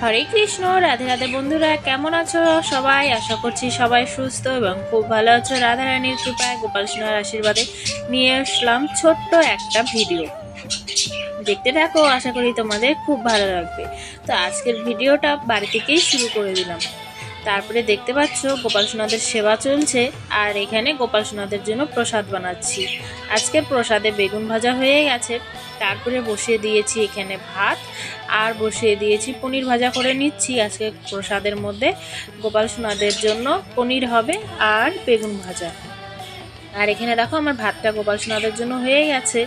হরে কৃষ্ণ, রাধে রাধে বন্ধুরা, কেমন আছো সবাই? আশা করছি সবাই সুস্থ এবং খুব ভালো আছো। রাধা রানীর কৃপায়, গোপাল সোনার আশীর্বাদে নিয়ে আসলাম ছোট্ট একটা ভিডিও। দেখতে থাকো, আশা করি তোমাদের খুব ভালো লাগবে। তো আজকের ভিডিওটা বাড়ি থেকেই শুরু করে দিলাম। তারপরে দেখতে পাচ্ছ গোপাল সোনাদের সেবা চলছে, আর এখানে গোপাল সোনাদের জন্য প্রসাদ বানাচ্ছি। আজকে প্রসাদে বেগুন ভাজা হয়ে গেছে, তারপরে বসিয়ে দিয়েছি এখানে ভাত, আর বসিয়ে দিয়েছি পনির ভাজা করে নিচ্ছি। আজকে প্রসাদের মধ্যে গোপাল সোনাদের জন্য পনির হবে আর বেগুন ভাজা। আর এখানে দেখো আমার ভাতটা গোপাল সোনাদের জন্য হয়ে গেছে,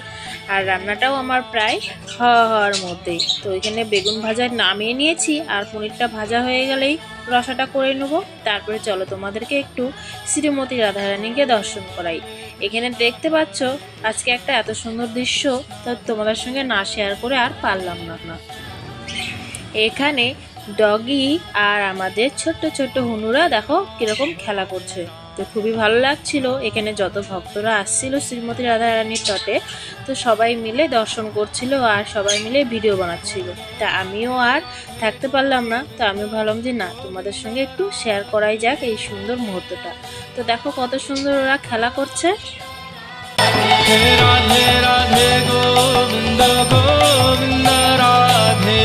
আর রান্নাটাও আমার প্রায় হওয়ার মধ্যেই। তো এখানে বেগুন ভাজা নামিয়ে নিয়েছি, আর পনিরটা ভাজা হয়ে গেলেই রসাটা করে নেব। তারপরে চলো তোমাদেরকে একটু শ্রীমতী রাধারানীকে দর্শন করাই। এখানে দেখতে পাচ্ছ আজকে একটা এত সুন্দর দৃশ্য, তো তোমাদের সঙ্গে না শেয়ার করে আর পারলাম না। এখানে ডগি আর আমাদের ছোট্ট ছোট্ট হনুরা দেখো কিরকম খেলা করছে, তো খুবই ভালো লাগছিল। এখানে যত ভক্তরা আসছিল শ্রীমতী রাধারানীর তটে, তো সবাই মিলে দর্শন করছিল আর সবাই মিলে ভিডিও বানাচ্ছিল। তা আমিও আর থাকতে পারলাম না, তো আমি ভাবলাম যে না, তোমাদের সঙ্গে একটু শেয়ার করাই যাক এই সুন্দর মুহূর্তটা। তো দেখো কত সুন্দর ওরা খেলা করছে। রাধে রাধে গোবিন্দ গোবিন্দ রাধে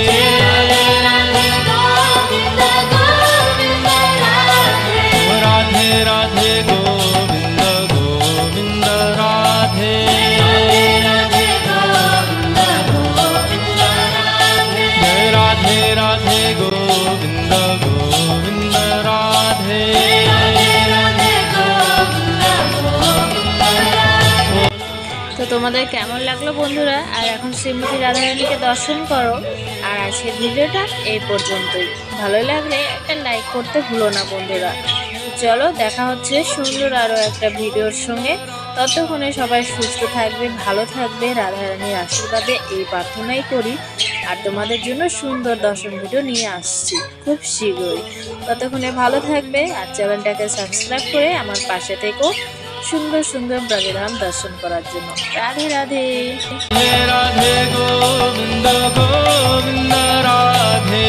রাধে রাধে গোবিন্দ গোবিন্দ রাধে রাধে রাধে গোবিন্দ গোবিন্দ রাধে। তো তোমাদের কেমন লাগলো বন্ধুরা? আর এখন শ্রীমতী রাধারানীকে দর্শন করো। আর আজকের ভিডিওটা এই পর্যন্তই। ভালো লাগলে একটা লাইক করতে ভুলো না বন্ধুরা। চলো দেখা হচ্ছে সুন্দর আরও একটা ভিডিওর সঙ্গে। ততক্ষণে সবাই সুস্থ থাকবে, ভালো থাকবে, রাধারানীর আশীর্বাদে এই প্রার্থনাই করি। আর তোমাদের জন্য সুন্দর দর্শন ভিডিও নিয়ে আসছি খুব শীঘ্রই। ততক্ষণে ভালো থাকবে, আর চ্যানেলটাকে সাবস্ক্রাইব করে আমার পাশে থেকো সুন্দর সুন্দর ব্রজধাম দর্শন করার জন্য। রাধে রাধে রাধে গোবিন্দ গোবিন্দ রাধে।